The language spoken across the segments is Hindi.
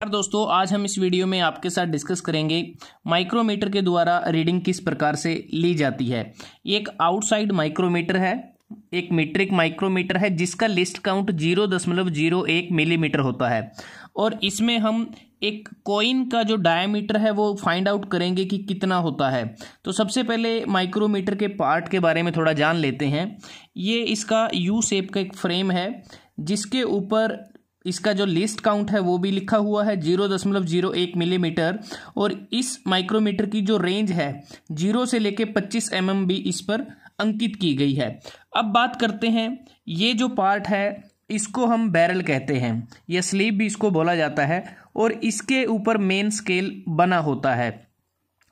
दोस्तों, आज हम इस वीडियो में आपके साथ डिस्कस करेंगे माइक्रोमीटर के द्वारा रीडिंग किस प्रकार से ली जाती है। एक आउटसाइड माइक्रोमीटर है, एक मीट्रिक माइक्रोमीटर है जिसका लिस्ट काउंट 0.01 मिलीमीटर होता है और इसमें हम एक कॉइन का जो डायमीटर है वो फाइंड आउट करेंगे कि कितना होता है। तो सबसे पहले माइक्रोमीटर के पार्ट के बारे में थोड़ा जान लेते हैं। ये इसका यू शेप का एक फ्रेम है जिसके ऊपर इसका जो लिस्ट काउंट है वो भी लिखा हुआ है 0.01 मिलीमीटर और इस माइक्रोमीटर की जो रेंज है 0 से लेके 25 mm भी इस पर अंकित की गई है। अब बात करते हैं, ये जो पार्ट है इसको हम बैरल कहते हैं या स्लीव भी इसको बोला जाता है और इसके ऊपर मेन स्केल बना होता है।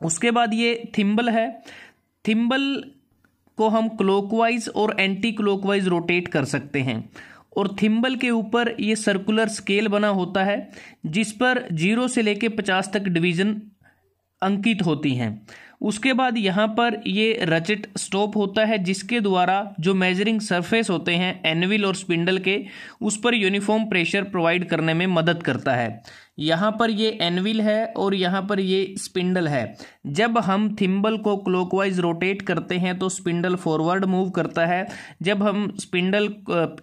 उसके बाद ये थिम्बल है। थिम्बल को हम क्लॉकवाइज और एंटी क्लॉकवाइज रोटेट कर सकते हैं और थिम्बल के ऊपर ये सर्कुलर स्केल बना होता है जिस पर 0 से लेके 50 तक डिवीजन अंकित होती हैं। उसके बाद यहाँ पर ये रचेट स्टॉप होता है जिसके द्वारा जो मेजरिंग सरफेस होते हैं एनविल और स्पिंडल के, उस पर यूनिफॉर्म प्रेशर प्रोवाइड करने में मदद करता है। यहाँ पर ये एनविल है और यहाँ पर ये स्पिंडल है। जब हम थिम्बल को क्लॉकवाइज रोटेट करते हैं तो स्पिंडल फॉरवर्ड मूव करता है। जब हम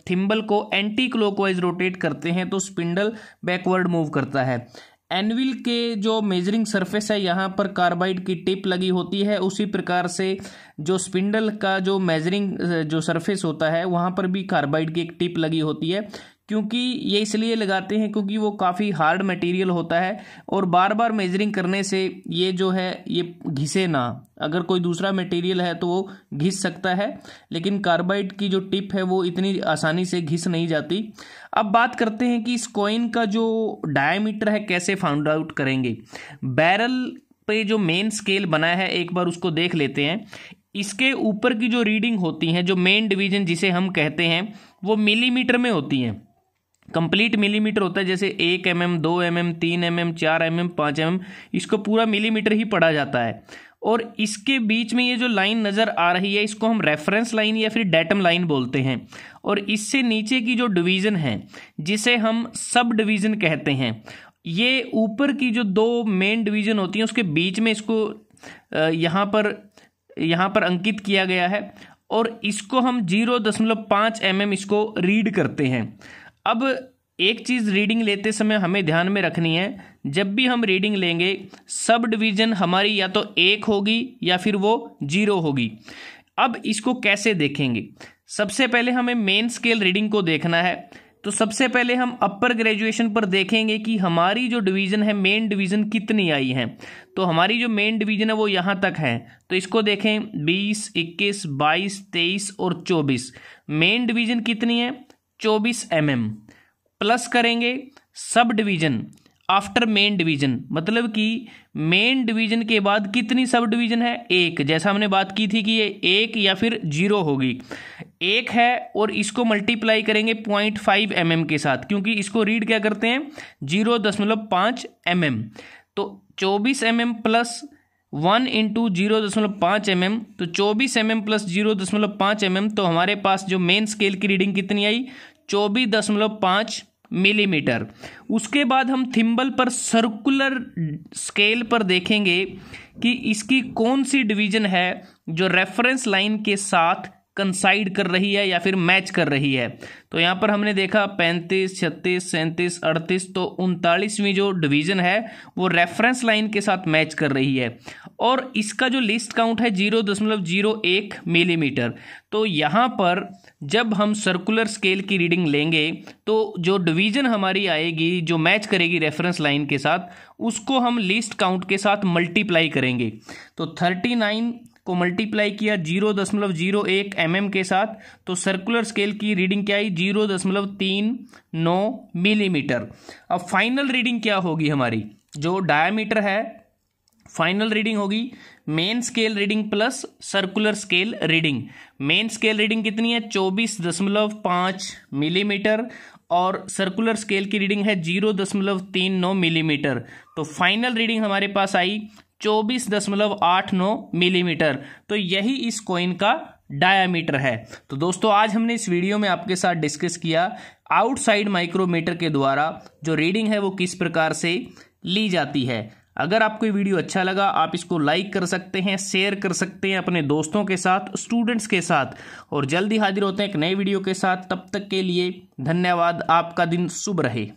थिम्बल को एंटी क्लॉकवाइज रोटेट करते हैं तो स्पिंडल बैकवर्ड मूव करता है। एनविल के जो मेजरिंग सरफेस है यहाँ पर कार्बाइड की टिप लगी होती है, उसी प्रकार से जो स्पिंडल का जो मेजरिंग जो सरफेस होता है वहाँ पर भी कार्बाइड की एक टिप लगी होती है। क्योंकि ये इसलिए लगाते हैं क्योंकि वो काफ़ी हार्ड मटेरियल होता है और बार बार मेजरिंग करने से ये जो है ये घिसे ना। अगर कोई दूसरा मटेरियल है तो वो घिस सकता है, लेकिन कार्बाइड की जो टिप है वो इतनी आसानी से घिस नहीं जाती। अब बात करते हैं कि इस कॉइन का जो डायमीटर है कैसे फाइंड आउट करेंगे। बैरल पे जो मेन स्केल बना है एक बार उसको देख लेते हैं। इसके ऊपर की जो रीडिंग होती है, जो मेन डिवीजन जिसे हम कहते हैं, वो मिलीमीटर में होती हैं। कंप्लीट मिलीमीटर होता है, जैसे 1 mm, 2 mm, 3 mm, 4 mm, 5 mm, इसको पूरा मिलीमीटर ही पढ़ा जाता है। और इसके बीच में ये जो लाइन नज़र आ रही है इसको हम रेफरेंस लाइन या फिर डेटम लाइन बोलते हैं। और इससे नीचे की जो डिवीज़न है जिसे हम सब डिवीज़न कहते हैं, ये ऊपर की जो दो मेन डिवीज़न होती हैं उसके बीच में इसको यहाँ पर अंकित किया गया है और इसको हम 0.5 mm इसको रीड करते हैं। अब एक चीज़ रीडिंग लेते समय हमें ध्यान में रखनी है, जब भी हम रीडिंग लेंगे सब डिवीज़न हमारी या तो 1 होगी या फिर वो 0 होगी। अब इसको कैसे देखेंगे? सबसे पहले हमें मेन स्केल रीडिंग को देखना है। तो सबसे पहले हम अपर ग्रेजुएशन पर देखेंगे कि हमारी जो डिवीज़न है मेन डिवीज़न कितनी आई है। तो हमारी जो मेन डिवीज़न है वो यहाँ तक है, तो इसको देखें 20, 21, 22, 23 और 24। मेन डिवीज़न कितनी है? 24 mm। प्लस करेंगे sub division after main division, मतलब कि मेन डिवीज़न के बाद कितनी सब डिवीज़न है? 1। जैसा हमने बात की थी कि ये 1 या फिर 0 होगी। 1 है और इसको मल्टीप्लाई करेंगे 0.5 mm के साथ, क्योंकि इसको रीड क्या करते हैं? 0.5 mm। तो 24 mm प्लस 1 इंटू 0.5 mm, तो 24 mm प्लस 0.5 mm। तो हमारे पास जो मेन स्केल की रीडिंग कितनी आई? 24.5 मिलीमीटर। उसके बाद हम थिम्बल पर सर्कुलर स्केल पर देखेंगे कि इसकी कौन सी डिवीज़न है जो रेफरेंस लाइन के साथ कंसाइड कर रही है या फिर मैच कर रही है। तो यहाँ पर हमने देखा 35, 36, 37, 38, तो 39वीं जो डिवीज़न है वो रेफरेंस लाइन के साथ मैच कर रही है और इसका जो लिस्ट काउंट है 0.01 मिलीमीटर। तो यहाँ पर जब हम सर्कुलर स्केल की रीडिंग लेंगे तो जो डिवीज़न हमारी आएगी जो मैच करेगी रेफरेंस लाइन के साथ, उसको हम लिस्ट काउंट के साथ मल्टीप्लाई करेंगे। तो 39 को मल्टीप्लाई किया 0.01 mm के साथ, तो सर्कुलर स्केल की रीडिंग क्या आई? 0.39 मिलीमीटर। अब फाइनल रीडिंग क्या होगी हमारी? जो डायमीटर है फाइनल रीडिंग होगी main scale reading plus circular scale reading. Main scale reading कितनी है? 24.5 मिलीमीटर और सर्कुलर स्केल की रीडिंग है 0.39 मिलीमीटर। तो फाइनल रीडिंग हमारे पास आई 24.89 मिलीमीटर। तो यही इस कॉइन का डायामीटर है। तो दोस्तों आज हमने इस वीडियो में आपके साथ डिस्कस किया आउटसाइड माइक्रोमीटर के द्वारा जो रीडिंग है वो किस प्रकार से ली जाती है। अगर आपको ये वीडियो अच्छा लगा आप इसको लाइक कर सकते हैं, शेयर कर सकते हैं अपने दोस्तों के साथ, स्टूडेंट्स के साथ, और जल्दी हाजिर होते हैं एक नए वीडियो के साथ। तब तक के लिए धन्यवाद। आपका दिन शुभ रहे।